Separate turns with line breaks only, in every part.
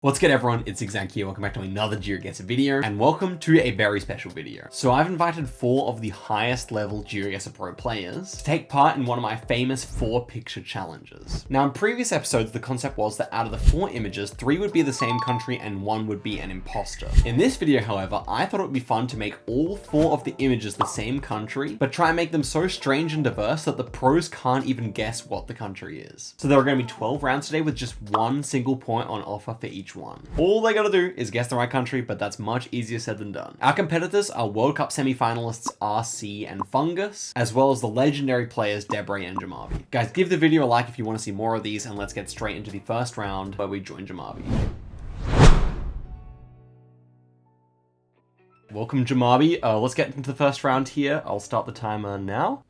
What's good everyone, it's Zigzag here, welcome back to another Geoguessr video, and welcome to a very special video. So I've invited 4 of the highest level Geoguessr Pro players to take part in one of my famous 4 picture challenges. Now in previous episodes, the concept was that out of the 4 images, 3 would be the same country and 1 would be an imposter. In this video, however, I thought it would be fun to make all 4 of the images the same country, but try and make them so strange and diverse that the pros can't even guess what the country is. So there are going to be 12 rounds today with just 1 single point on offer for each one. All they gotta do is guess the right country, but that's much easier said than done. Our competitors are World Cup semi-finalists RC and Fungus, as well as the legendary players Debre and Jamabi. Guys, give the video a like if you want to see more of these, and let's get straight into the first round where we join Jamabi. Welcome, Jamabi. Let's get into the first round here. I'll start the timer now.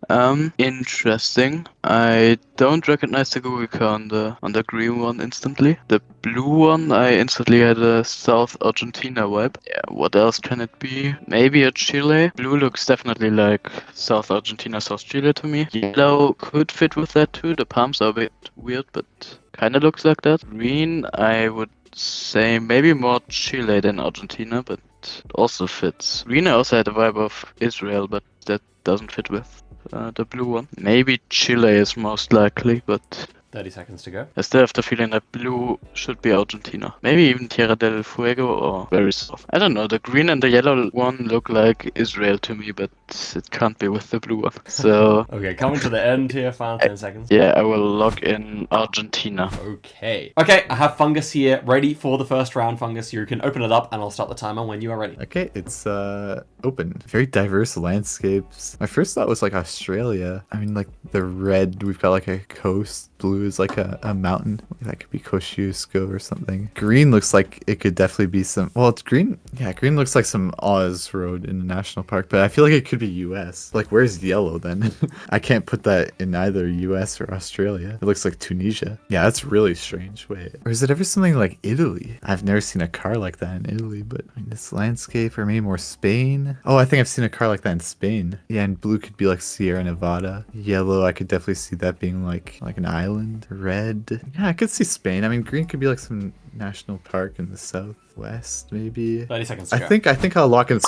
Interesting. I don't recognize the Geoguessr on the green one instantly. The blue one, I instantly had a South Argentina vibe. Yeah, what else can it be? Maybe a Chile. Blue looks definitely like South Argentina, South Chile to me. Yellow could fit with that too. The palms are a bit weird, but kinda looks like that. Green, I would say maybe more Chile than Argentina, but it also fits. Green, I also had a vibe of Israel, but that doesn't fit with the blue one. Maybe Chile is most likely, but
30 seconds to go.
I still have the feeling that blue should be Argentina. Maybe even Tierra del Fuego or very soft. I don't know, the green and the yellow one look like Israel to me, but it can't be with the blue one. So
Okay, coming to the end here, final 10 seconds.
yeah, I will lock in Argentina.
Okay, I have Fungus here, ready for the first round. Fungus, you can open it up and I'll start the timer when you are ready.
Okay, it's open. Very diverse landscapes. My first thought was like Australia. I mean, like the red, we've got like a coast. Blue is like a mountain. That could be Kosciuszko or something. Green looks like it could definitely be some, well, it's green. Yeah, green looks like some Oz road in a national park, but I feel like it could be US. Like, where's yellow then? I can't put that in either US or Australia. It looks like Tunisia. Yeah, that's really strange. Wait, or is it ever something like Italy? I've never seen a car like that in Italy, but I mean, this landscape, or maybe more Spain. Oh, I think I've seen a car like that in Spain. Yeah, and blue could be like Sierra Nevada. Yellow, I could definitely see that being like an island. Red, yeah, I could see Spain. I mean, green could be like some national park in the southwest, maybe.
30 seconds to go.
I think I'll lock in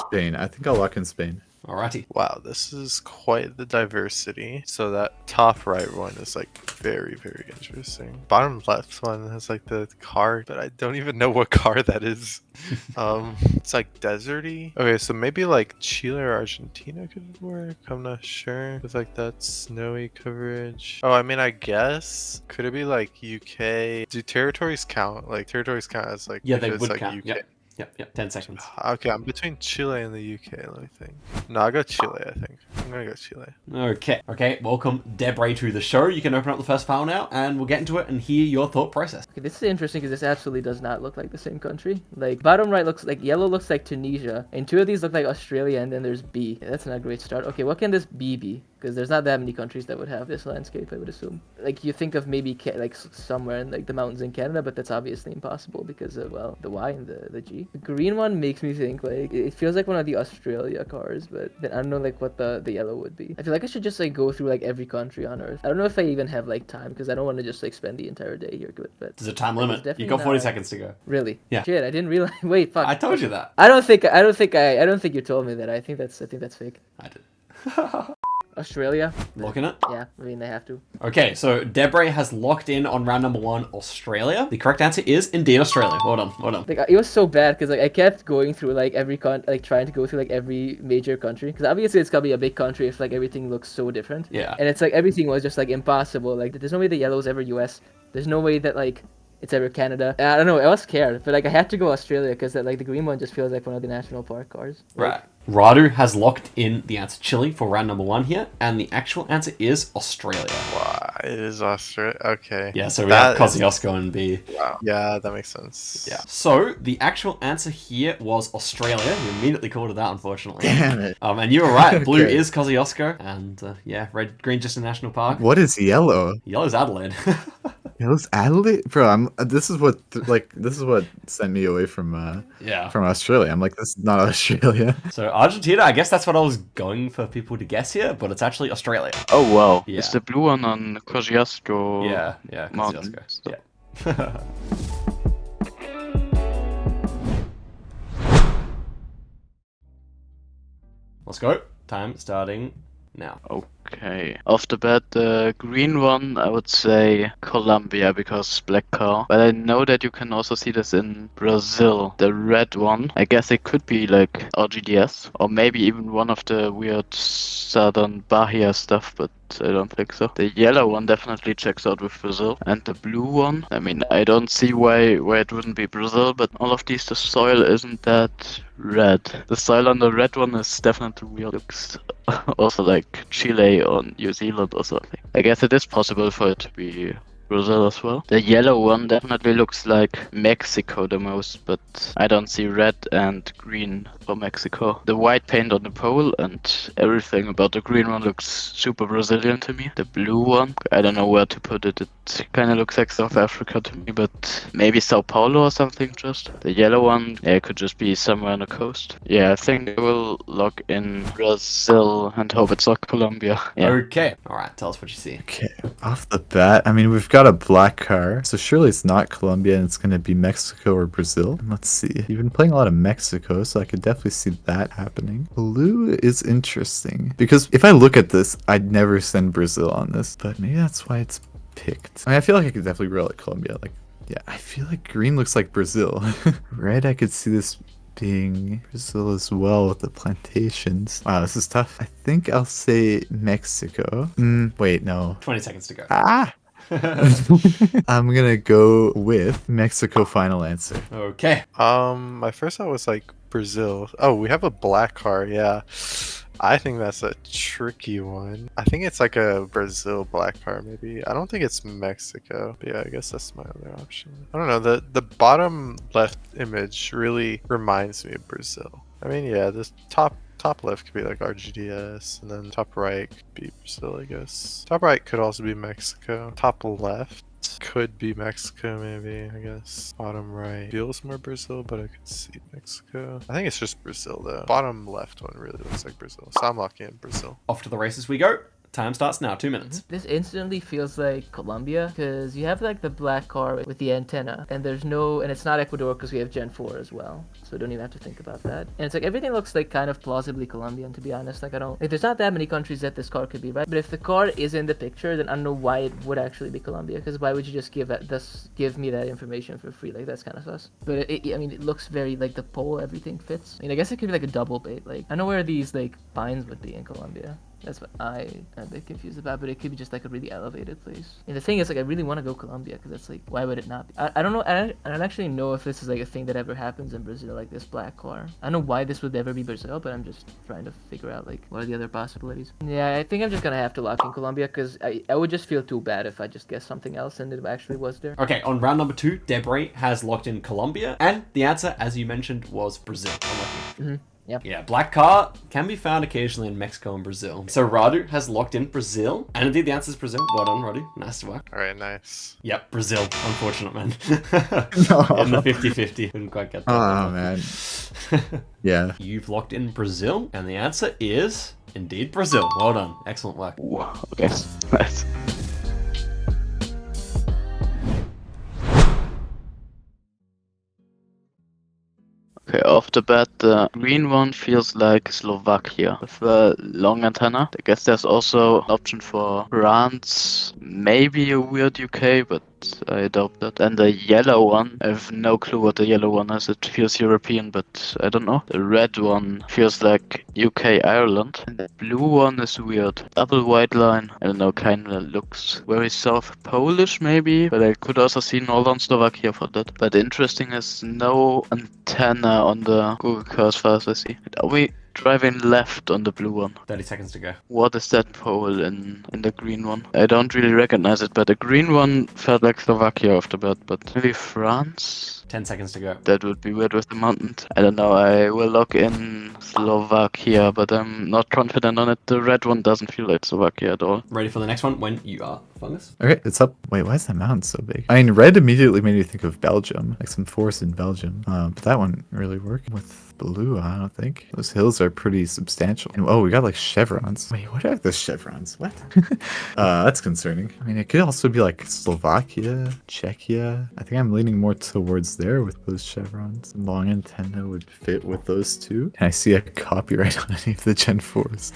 Spain.
Alrighty.
Wow, this is quite the diversity. So that top right one is like very, very interesting. Bottom left one has like the car, but I don't even know what car that is. It's like deserty. Okay, so maybe like Chile or Argentina could work. I'm not sure. With like that snowy coverage. Oh, I mean, I guess could it be like UK? Do territories count? Like territories count as like
Yeah,
if
they
it's
would
like
count.
UK.
Yep, 10 seconds.
Okay, I'm between Chile and the UK. Let me think. No, I'll go Chile, I think. I'm gonna go Chile.
Okay, welcome Debre to the show. You can open up the first file now and we'll get into it and hear your thought process.
Okay, this is interesting because this absolutely does not look like the same country. Like, bottom right looks like, yellow looks like Tunisia, and 2 of these look like Australia, and then there's B. That's not a great start. Okay, what can this B be? Because there's not that many countries that would have this landscape, I would assume. Like, you think of maybe like somewhere in like the mountains in Canada, but that's obviously impossible because of, well, the Y and the G. The green one makes me think like it feels like one of the Australia cars, but then I don't know like what the yellow would be. I feel like I should just like go through like every country on Earth. I don't know if I even have like time because I don't want to just like spend the entire day here. But
There's a time limit. You got 40 seconds to go.
Really?
Yeah.
Shit, I didn't realize. Wait, fuck.
I told you that.
I don't think you told me that. I think that's fake.
I did.
Australia.
Locking it?
Yeah, I mean they have to.
Okay, so Debre has locked in on round number 1, Australia. The correct answer is indeed Australia. Well done.
Like, it was so bad because like I kept going through like trying to go through like every major country because obviously it's gotta be a big country if like everything looks so different.
Yeah.
And it's like everything was just like impossible. Like there's no way the yellow's ever US. There's no way that like it's ever Canada. I don't know. I was scared, but like I had to go Australia because like the green one just feels like one of the national park cars.
Right. Radu has locked in the answer Chile for round number 1 here, and the actual answer is Australia.
Wow, it is Australia. Okay.
Yeah, so we have Kosciuszko and B.
Wow. Yeah, that makes sense.
Yeah. So the actual answer here was Australia. You immediately called it out, unfortunately.
Damn it.
And you were right. Blue
Okay.
is Kosciuszko, and yeah, green just a national park.
What is yellow?
Yellow's Adelaide.
Yellow's Adelaide, bro. This is what sent me away from Australia. I'm like, this is not Australia.
So Argentina, I guess that's what I was going for people to guess here, but it's actually Australia.
Oh wow,
Yeah.
is the blue one on Kosciuszko?
Yeah,
Mountain.
Kosciuszko. Yeah. Let's go. Time starting now.
Okay. Off the bat, the green one, I would say Colombia because black car. But I know that you can also see this in Brazil. The red one, I guess it could be like RGDS or maybe even one of the weird southern Bahia stuff, but I don't think so. The yellow one definitely checks out with Brazil. And the blue one, I mean, I don't see why it wouldn't be Brazil, but all of these, the soil isn't that red. The soil on the red one is definitely weird. Looks also like Chile or New Zealand or something. I guess it is possible for it to be Brazil as well. The yellow one definitely looks like Mexico the most, but I don't see red and green for Mexico. The white paint on the pole and everything about the green one looks super Brazilian to me. The blue one, I don't know where to put it. It kind of looks like South Africa to me, but maybe Sao Paulo or something just. The yellow one, yeah, it could just be somewhere on the coast. Yeah, I think I will log in Brazil and hope it's not Colombia. Yeah.
Okay. All right. Tell us what you see.
Okay, off the bat, I mean, we've got a black car, so surely it's not Colombia and it's going to be Mexico or Brazil. Let's see. You've been playing a lot of Mexico, so I could definitely see that happening. Blue is interesting, because if I look at this, I'd never send Brazil on this, but maybe that's why it's picked. I mean, I feel like I could definitely roll at Colombia. Like, yeah, I feel like green looks like Brazil. Red, I could see this being Brazil as well with the plantations. Wow, this is tough. I think I'll say Mexico. Wait, no.
20 seconds to go.
Ah! I'm gonna go with Mexico final answer.
Okay.
My first thought was like Brazil. Oh, we have a black car, yeah. I think that's a tricky one. I think it's like a Brazil black car, maybe. I don't think it's Mexico. But yeah, I guess that's my other option. I don't know. The bottom left image really reminds me of Brazil. I mean, yeah, this top left could be like RGDS, and then top right could be Brazil, I guess. Top right could also be Mexico. Top left could be Mexico, maybe, I guess. Bottom right feels more Brazil, but I could see Mexico. I think it's just Brazil, though. Bottom left one really looks like Brazil, so I'm locking in Brazil.
Off to the races we go. Time starts now. 2 minutes.
This instantly feels like Colombia because you have like the black car with the antenna, and it's not Ecuador because we have Gen 4 as well, so don't even have to think about that. And it's like everything looks like kind of plausibly Colombian, to be honest. Like there's not that many countries that this car could be, right? But if the car is in the picture, then I don't know why it would actually be Colombia, because why would you just give me that information for free? Like, that's kind of sus. But I mean, it looks very like the pole, everything fits. I mean, I guess it could be like a double bait. Like, I know where these like pines would be in Colombia. That's what I'm a bit confused about, but it could be just like a really elevated place. And the thing is, like, I really want to go Colombia because it's like, why would it not be? I don't know. I don't actually know if this is like a thing that ever happens in Brazil, like this black car. I don't know why this would ever be Brazil, but I'm just trying to figure out like what are the other possibilities. Yeah, I think I'm just gonna have to lock in Colombia because I would just feel too bad if I just guessed something else and it actually was there.
Okay, on round number 2, Debre has locked in Colombia, and the answer, as you mentioned, was Brazil.
Mm-hmm. Yep.
Yeah, black car can be found occasionally in Mexico and Brazil. So Radu has locked in Brazil, and indeed the answer is Brazil. Well done, Radu. Nice work.
All right, nice.
Yep, Brazil. Unfortunate, man.
No.
In the 50-50. Couldn't quite get that.
Oh, man. Yeah.
You've locked in Brazil, and the answer is indeed Brazil. Well done. Excellent work.
Wow, okay. Nice. Okay, off the bat, the green one feels like Slovakia with a long antenna. I guess there's also an option for France, maybe a weird UK, but I doubt that. And the yellow one, I have no clue what the yellow one is. It feels European, but I don't know. The red one feels like UK, Ireland. And the blue one is weird. Double white line. I don't know, kinda looks very South Polish maybe, but I could also see Northern Slovakia for that. But interesting is no antenna on the Google car as far as I see. Are we driving left on the blue one?
30 seconds to go.
What is that pole in the green one? I don't really recognize it, but the green one felt like Slovakia off the bat, but maybe France?
10 seconds to go.
That would be weird with the mountains. I don't know, I will lock in Slovakia, but I'm not confident on it. The red one doesn't feel like Slovakia at all.
Ready for the next one when you are, Fungus?
Okay, it's up. Wait, why is that mountain so big? I mean, red immediately made me think of Belgium, like some forest in Belgium. But that one really worked with blue, I don't think. Those hills are pretty substantial. And, oh, we got like chevrons. Wait, what are the chevrons? What? That's concerning. I mean, it could also be like Slovakia, Czechia. I think I'm leaning more towards there with those chevrons. Long antenna would fit with those two. And I see a copyright on any of the Gen 4s.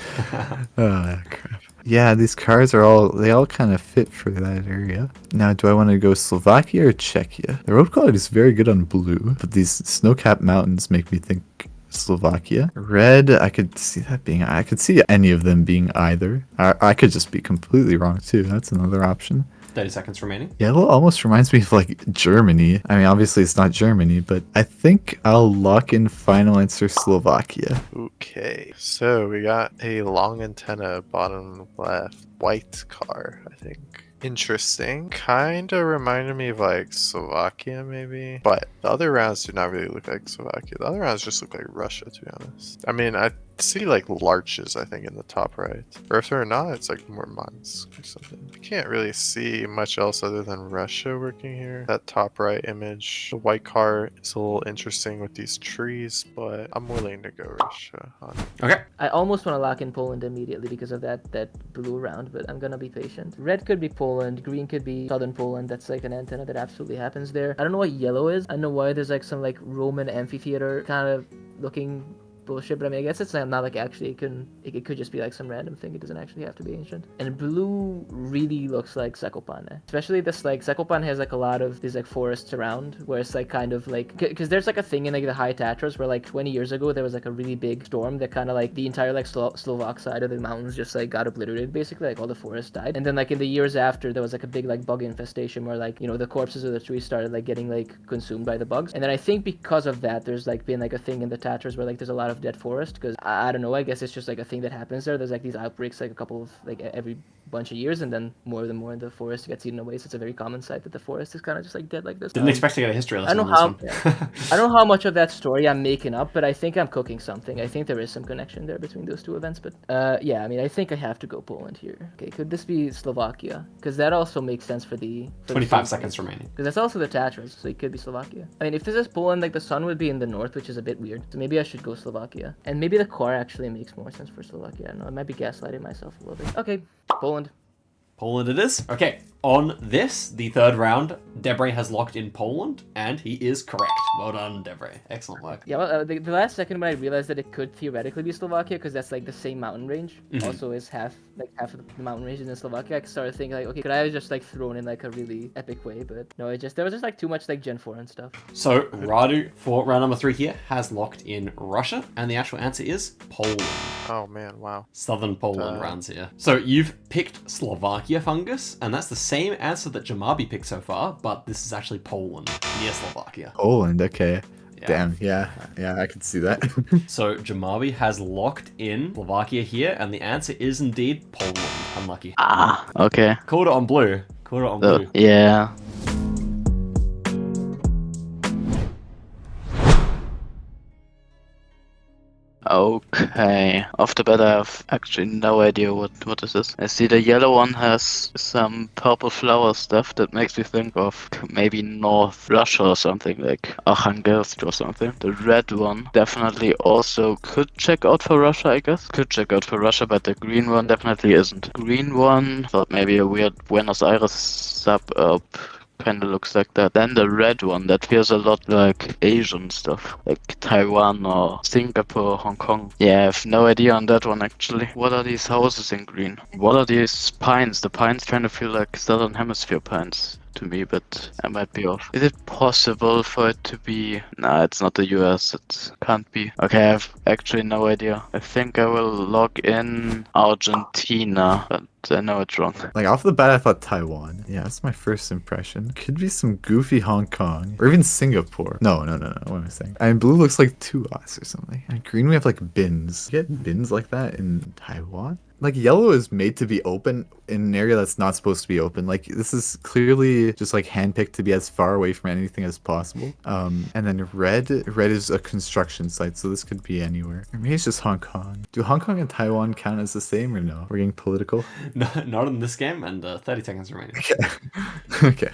Oh, crap. Yeah, these cars they all kind of fit for that area. Now, do I want to go Slovakia or Czechia? The road quality is very good on blue, but these snow-capped mountains make me think Slovakia. Red, I could see any of them being either. I could just be completely wrong too. That's another option.
30 seconds remaining.
Yellow almost reminds me of like Germany. I mean, obviously it's not Germany, but I think I'll lock in final answer Slovakia.
Okay, so we got a long antenna, bottom left, white car, I think. Interesting. Kinda reminded me of like Slovakia maybe. But the other rounds do not really look like Slovakia. The other rounds just look like Russia, to be honest. I mean, I see like larches, I think, in the top right. Or if they're not, it's like more Minsk or something. I can't really see much else other than Russia working here. That top right image. The white car is a little interesting with these trees, but I'm willing to go Russia on it.
Okay.
I almost want to lock in Poland immediately because of that blue round, but I'm gonna be patient. Red could be Poland, green could be southern Poland. That's like an antenna that absolutely happens there. I don't know what yellow is. I don't know why there's like some like Roman amphitheater kind of looking bullshit, but I mean, I guess it's not like actually it could just be like some random thing. It doesn't actually have to be ancient. And blue really looks like Zakopane, especially this like Zakopane has like a lot of these like forests around where it's like kind of like because there's like a thing in like the high Tatras where like 20 years ago there was like a really big storm that kind of like the entire like Slovak side of the mountains just like got obliterated, basically like all the forests died. And then like in the years after there was like a big like bug infestation where like, you know, the corpses of the trees started like getting like consumed by the bugs. And then I think because of that there's like been like a thing in the Tatras where like there's a lot of dead forest, because I don't know, I guess it's just like a thing that happens there. There's like these outbreaks like a couple of like every bunch of years, and then more and more in the forest gets eaten away. So it's a very common sight that the forest is kind of just like dead like this.
Didn't expect to get a history lesson on this one.
I don't know how much of that story I'm making up, but I think I'm cooking something. I think there is some connection there between those two events. But yeah, I mean, I think I have to go Poland here. Okay, could this be Slovakia? Because that also makes sense for the
25 seconds remaining.
Because that's also the Tatras, so it could be Slovakia. I mean, if this is Poland, like the sun would be in the north, which is a bit weird. So maybe I should go Slovakia. And maybe the car actually makes more sense for Slovakia. I don't know, I might be gaslighting myself a little bit. Okay, Poland.
Poland it is. Okay, on this, the third round, Debre has locked in Poland, and he is correct. Well done, Debre. Excellent work.
Yeah, well, the last second when I realized that it could theoretically be Slovakia, because that's like the same mountain range. Also is half of the mountain range is in Slovakia. I started thinking like, okay, could I have just like thrown in like a really epic way? But no, there was just like too much like Gen 4 and stuff.
So Radu for round number 3 here has locked in Russia, and the actual answer is Poland.
Oh man, wow.
Southern Poland rounds here. So you've picked Slovakia, Fungus, and that's the same answer that Jamabi picked so far, but this is actually Poland, near Slovakia.
Poland, okay.
Yeah.
Damn, yeah, I can see that.
So Jamabi has locked in Slovakia here, and the answer is indeed Poland. Unlucky.
Ah, okay.
Called it on blue. Called it on blue.
Yeah. Okay. Off the bat, I have actually no idea what this is. I see the yellow one has some purple flower stuff that makes me think of maybe North Russia or something, like Arkhangelsk or something. The red one definitely also could check out for Russia, I guess. Could check out for Russia, but the green one definitely isn't. Green one, thought maybe a weird Buenos Aires suburb. Kinda looks like that. Then the red one, that feels a lot like Asian stuff, like Taiwan or Singapore, Hong Kong. Yeah, I have no idea on that one actually. What are these houses in green? What are these pines? The pines kind of feel like Southern Hemisphere pines to me, but I might be off. Is it possible for it to be... Nah, it's not the US, it can't be. Okay, I have actually no idea. I think I will log in Argentina, but I know it's wrong.
Like off the bat, I thought Taiwan. Yeah, that's my first impression. Could be some goofy Hong Kong or even Singapore. No. What am I saying? I mean, blue looks like Tuas or something. And green, we have like bins. You get bins like that in Taiwan? like yellow is made to be open in an area that's not supposed to be open. Like this is clearly just like handpicked to be as far away from anything as possible. And then red is a construction site, so this could be anywhere. Or maybe it's just Hong Kong. Do Hong Kong and Taiwan count as the same or no? We're getting political.
No, not in this game, and 30 seconds remaining.
Okay.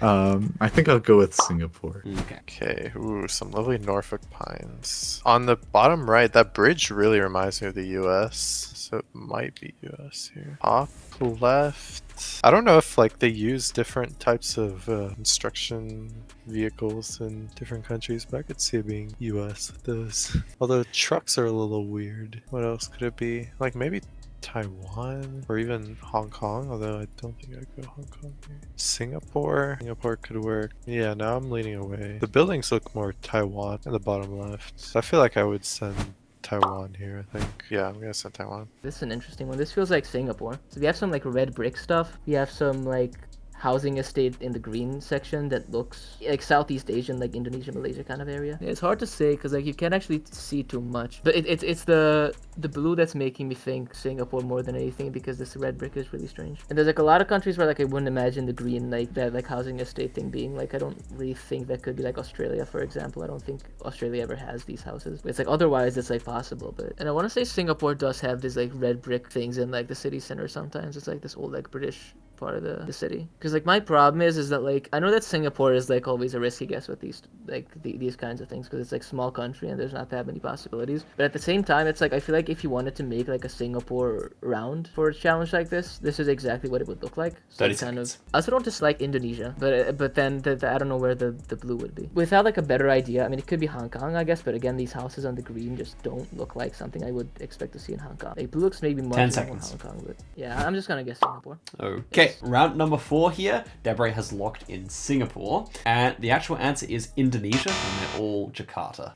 I think I'll go with Singapore.
Okay.
Okay, ooh, some lovely Norfolk pines. On the bottom right, that bridge really reminds me of the US, so it might be US here. Top left. I don't know if like they use different types of construction vehicles in different countries, but I could see it being US with those. Although trucks are a little weird. What else could it be? Like maybe Taiwan or even Hong Kong, although I don't think I'd go Hong Kong here. Singapore could work. Yeah, now I'm leaning away. The buildings look more Taiwan in the bottom left. I feel like I would send Taiwan here, I think. Yeah, I'm gonna send Taiwan.
This is an interesting one. This feels like Singapore. So we have some like red brick stuff. We have some like housing estate in the green section that looks like Southeast Asian, like Indonesia, Malaysia kind of area. It's hard to say because like you can't actually see too much. But it's the blue that's making me think Singapore more than anything, because this red brick is really strange. And there's like a lot of countries where like I wouldn't imagine the green like that like housing estate thing being like, I don't really think that could be like Australia, for example. I don't think Australia ever has these houses. It's like otherwise it's like possible. But and I want to say Singapore does have these like red brick things in like the city center sometimes. It's like this old like British part of the city. Because like my problem is that like I know that Singapore is like always a risky guess with these like these kinds of things, because it's like small country and there's not that many possibilities. But at the same time, it's like I feel like if you wanted to make like a Singapore round for a challenge like this is exactly what it would look like. So
30
kind
seconds.
of, I also don't dislike Indonesia, but then I don't know where the blue would be. Without like a better idea, I mean it could be Hong Kong, I guess, but again these houses on the green just don't look like something I would expect to see in Hong Kong. Like blue looks maybe more
10
like
seconds.
Hong Kong, but yeah, I'm just gonna guess Singapore.
Okay, round number 4 here. Debre has locked in Singapore, and the actual answer is Indonesia, and they're all Jakarta.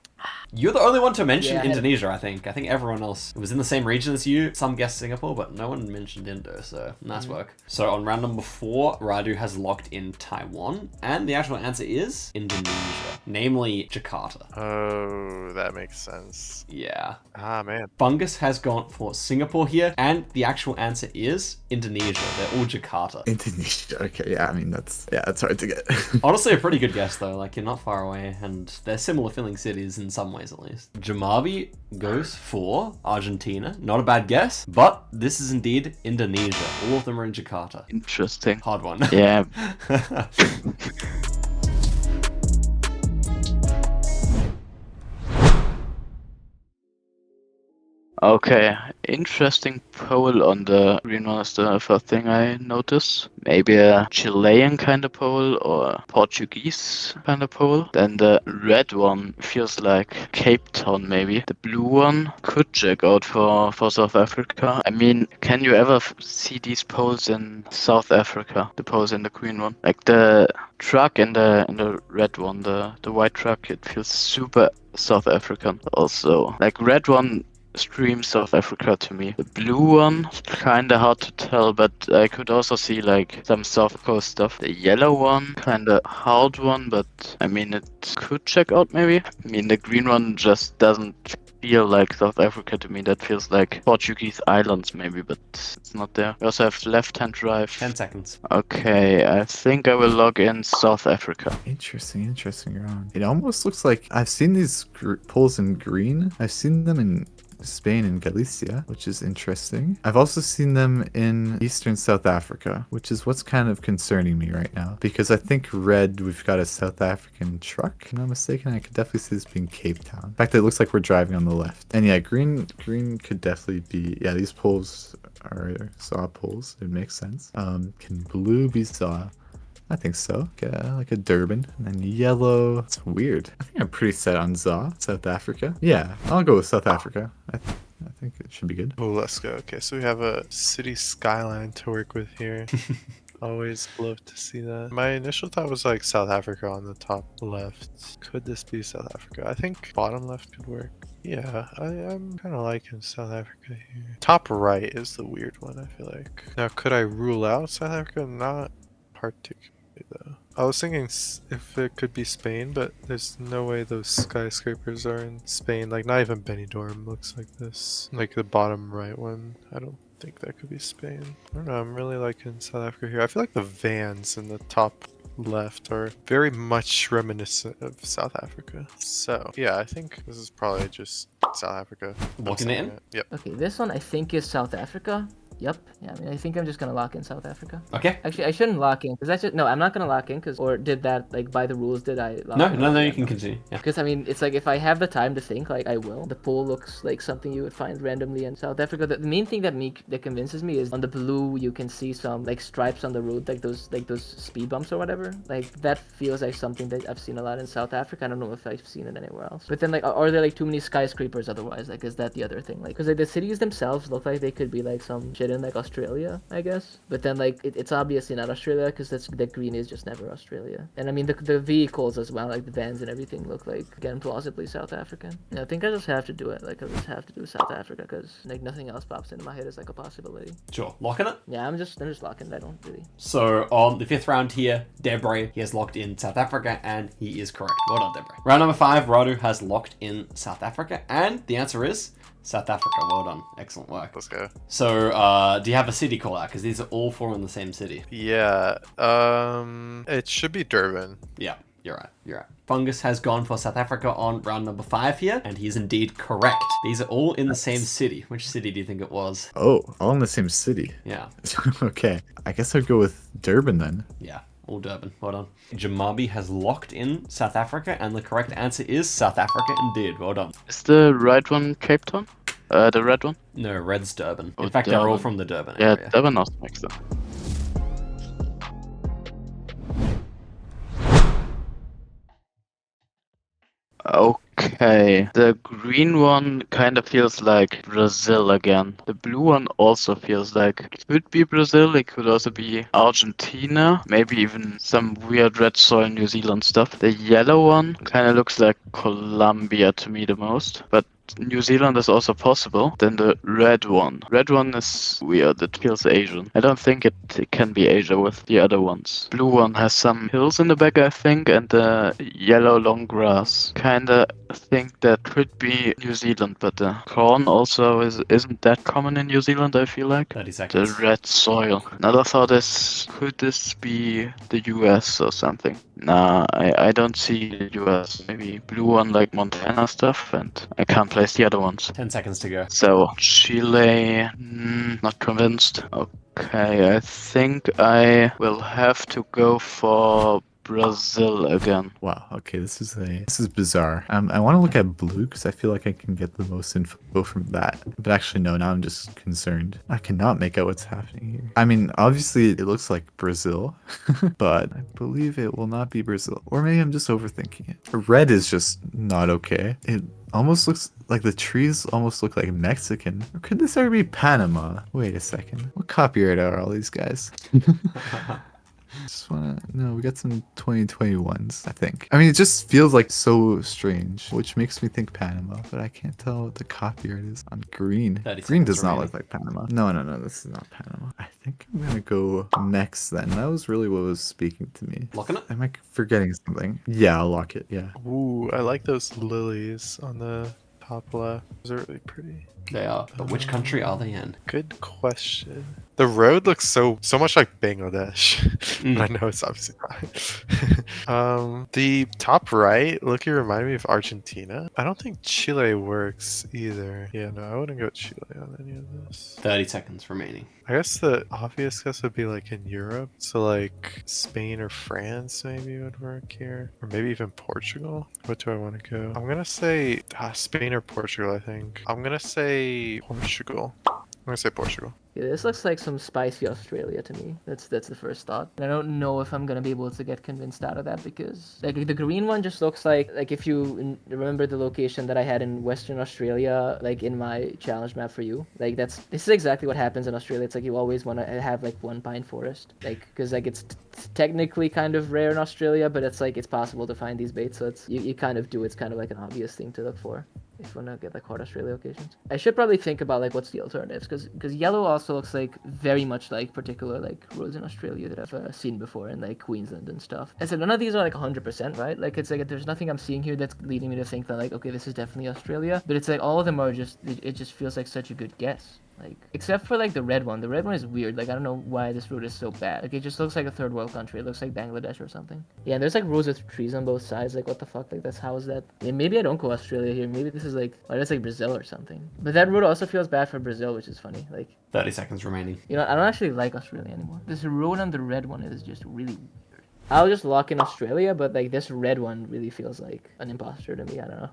You're the only one to mention
Yeah,
Indonesia, I think. I think everyone else was in the same region as you. Some guessed Singapore, but no one mentioned Indo, so nice work. So on round number 4, Radu has locked in Taiwan, and the actual answer is Indonesia, namely Jakarta.
Oh, that makes sense.
Yeah.
Ah, man.
Fungus has gone for Singapore here, and the actual answer is Indonesia. They're all Jakarta.
Indonesia. Okay, yeah, I mean that's hard to get.
Honestly, a pretty good guess though. Like, you're not far away, and they're similar feeling cities in some ways at least. Jamabi goes for Argentina. Not a bad guess, but this is indeed Indonesia. All of them are in Jakarta.
Interesting.
Hard one.
Yeah. Okay, interesting pole on the green one is the first thing I noticed. Maybe a Chilean kind of pole or Portuguese kind of pole. Then the red one feels like Cape Town maybe. The blue one could check out for South Africa. I mean, can you ever see these poles in South Africa? The poles in the green one? Like the truck in the red one, the white truck, it feels super South African. Also, like red one screams South Africa to me. The blue one, kinda hard to tell, but I could also see like some South Coast stuff. The yellow one, kinda hard one, but I mean it could check out maybe. I mean the green one just doesn't feel like South Africa to me. That feels like Portuguese islands maybe, but it's not there. We also have left-hand drive.
10 seconds.
Okay, I think I will log in South Africa.
Interesting round. It almost looks like I've seen these poles in green. I've seen them in Spain and Galicia, which is interesting. I've also seen them in eastern South Africa, which is what's kind of concerning me right now, because I think red, we've got a South African truck, if I'm not mistaken. I could definitely see this being Cape Town. In fact, it looks like we're driving on the left. And yeah, green could definitely be, yeah, these poles are saw poles. It makes sense. Can blue be saw? I think so. Like a Durban. And then yellow. It's weird. I think I'm pretty set on ZA, South Africa. Yeah, I'll go with South Africa. I think it should be good.
Oh, let's go. Okay, so we have a city skyline to work with here. Always love to see that. My initial thought was like South Africa on the top left. Could this be South Africa? I think bottom left could work. Yeah, I'm kind of liking South Africa here. Top right is the weird one, I feel like. Now, could I rule out South Africa? Not particularly, though. I was thinking if it could be Spain, but there's no way those skyscrapers are in Spain. Like, not even Benidorm looks like this. Like the bottom right one. I don't think that could be Spain. I don't know. I'm really liking South Africa here. I feel like the vans in the top left are very much reminiscent of South Africa. So yeah, I think this is probably just South Africa. I'm
Locking it
saying
in?
Yep.
Okay, this one I think is South Africa. Yep. Yeah, I mean, I think I'm just gonna lock in South Africa.
Okay.
Actually, I shouldn't lock in because that's just no. I'm not gonna lock in because or did that like by the rules? Did I? Lock
No,
in?
no,
Okay,
you
yeah,
can
no.
continue. Yeah.
Because I mean, it's like if I have the time to think, like I will. The pool looks like something you would find randomly in South Africa. The main thing that convinces me is on the blue you can see some like stripes on the road, like those speed bumps or whatever. Like that feels like something that I've seen a lot in South Africa. I don't know if I've seen it anywhere else. But then like, are there like too many skyscrapers otherwise? Like, is that the other thing? Like, because like the cities themselves look like they could be like some shit in like Australia, I guess. But then like it's obviously not Australia because the green is just never Australia. And I mean the vehicles as well, like the vans and everything look like again plausibly South African. Yeah, I think I just have to do it. Like I just have to do South Africa because like nothing else pops into my head as like a possibility.
Sure. Locking it?
Yeah, I'm just locking it. I don't really.
So on the 5th round here, Debre, he has locked in South Africa, and he is correct. Well done, Debre. Round number 5, Radu has locked in South Africa, and the answer is South Africa. Well done. Excellent work.
Let's go.
So, do you have a city call out? Because these are all 4 in the same city.
Yeah. It should be Durban.
Yeah, you're right. You're right. Fungus has gone for South Africa on round number 5 here, and he is indeed correct. These are all in the same city. Which city do you think it was?
Oh, all in the same city.
Yeah.
Okay, I guess I'd go with Durban then.
Yeah. All Durban. Well done. Jamabi has locked in South Africa, and the correct answer is South Africa indeed. Well done.
Is the right one Cape Town? The red one?
No, Red's Durban.
Oh,
In fact, they're all
Durban.
from the Durban
Yeah,
area.
Durban also makes sense. Okay, the green one kind of feels like Brazil again. The blue one also feels like it could be Brazil, it could also be Argentina, maybe even some weird red soil New Zealand stuff. The yellow one kind of looks like Colombia to me the most, but New Zealand is also possible. Then the red one. Red one is weird. It feels Asian. I don't think it can be Asia with the other ones. Blue one has some hills in the back, I think, and the yellow long grass. Kinda think that could be New Zealand, but the corn also isn't that common in New Zealand, I feel like.
30
The
seconds.
red soil. Another thought is, could this be the US or something? Nah, I don't see the US. Maybe blue one like Montana stuff, and I can't place the other ones.
10 seconds to go.
So, Chile, not convinced. Okay, I think I will have to go for Brazil again.
Wow. Okay, this is bizarre. I want to look at blue because I feel like I can get the most info from that. But actually, no. Now I'm just concerned. I cannot make out what's happening here. I mean, obviously it looks like Brazil, but I believe it will not be Brazil. Or maybe I'm just overthinking it. Red is just not okay. It almost looks like the trees almost look like Mexican. Or could this ever be Panama? Wait a second. What copyright are all these guys? Just wanna no, we got some 2021s, I think. I mean, it just feels like so strange, which makes me think Panama, but I can't tell what the copyright is on green.
30
Green
seconds
does not
remaining.
look like Panama. No, this is not Panama. I think I'm gonna go next then. That was really what was speaking to me.
Locking it?
Am I forgetting something? Yeah, I'll lock it. Yeah.
Ooh, I like those lilies on the top left. Those are really pretty.
They are. But which country are they in?
Good question. The road looks so much like Bangladesh, but I know it's obviously not. The top right, look, you remind me of Argentina. I don't think Chile works either. Yeah, no, I wouldn't go Chile on any of this.
30 seconds remaining.
I guess the obvious guess would be like in Europe, so like Spain or France maybe would work here, or maybe even Portugal. What do I want to go? I'm gonna say Spain or Portugal. I think I'm gonna say Portugal. I'm gonna say Portugal.
Yeah, this looks like some spicy Australia to me. That's the first thought. And I don't know if I'm gonna be able to get convinced out of that because like the green one just looks like if you remember the location that I had in Western Australia, like in my challenge map for you. Like this is exactly what happens in Australia. It's like you always want to have like one pine forest, like because like it's technically kind of rare in Australia, but it's like it's possible to find these baits. So it's you kind of do. It's kind of like an obvious thing to look for if you want to get like hard Australia locations. I should probably think about like what's the alternatives because yellow also looks like very much like particular like roads in Australia that I've seen before in like Queensland and stuff. And so none of these are like 100%, right? Like it's like there's nothing I'm seeing here that's leading me to think that like okay, this is definitely Australia, but it's like all of them are just it just feels like such a good guess. Like, except for like the red one. The red one is weird. Like, I don't know why this road is so bad. Like, it just looks like a third world country. It looks like Bangladesh or something. Yeah, and there's like rows of trees on both sides. Like, what the fuck? Like, how is that? Yeah, maybe I don't go Australia here. Maybe this is like, or that's like Brazil or something. But that road also feels bad for Brazil, which is funny. Like,
30 seconds remaining.
you know, I don't actually like Australia anymore. This road on the red one is just really weird. I'll just lock in Australia, but like this red one really feels like an imposter to me. I don't know.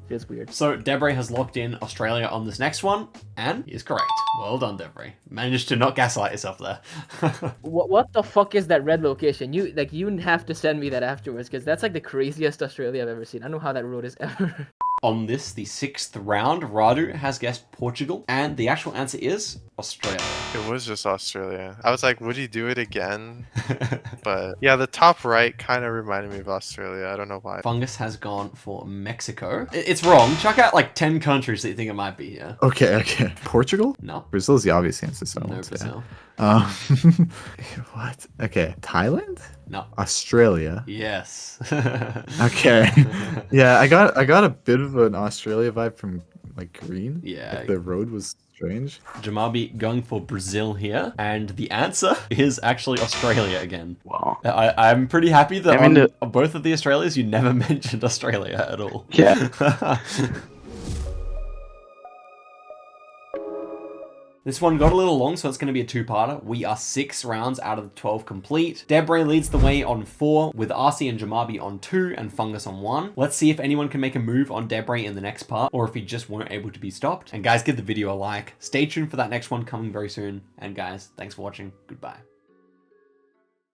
Feels weird.
So Debre has locked in Australia on this next one, and he is correct. Well done, Debre. Managed to not gaslight yourself there.
What the fuck is that red location? You have to send me that afterwards, because that's like the craziest Australia I've ever seen. I don't know how that road is ever.
On this, the 6th round, Radu has guessed Portugal, and the actual answer is Australia.
It was just Australia. I was like, would he do it again? But yeah, the top right kind of reminded me of Australia. I don't know why.
Fungus has gone for Mexico. It's wrong. Chuck out like 10 countries that you think it might be here.
Okay. Portugal?
No.
Brazil's the obvious answer, so I
No,
won't say that.
Brazil.
What? Okay, Thailand?
No.
Australia?
Yes.
Okay. Yeah, I got a bit of an Australia vibe from like green.
Yeah.
Like, the road was strange.
Jamabi going for Brazil here, and the answer is actually Australia again.
Wow.
I'm pretty happy that
I mean,
on both of the Australias, you never mentioned Australia at all.
Yeah.
This one got a little long, so it's going to be a two-parter. We are 6 rounds out of the 12 complete. Debre leads the way on 4, with RC and Jamabi on 2, and Fungus on 1. Let's see if anyone can make a move on Debre in the next part, or if he just weren't able to be stopped. And guys, give the video a like. Stay tuned for that next one coming very soon. And guys, thanks for watching. Goodbye.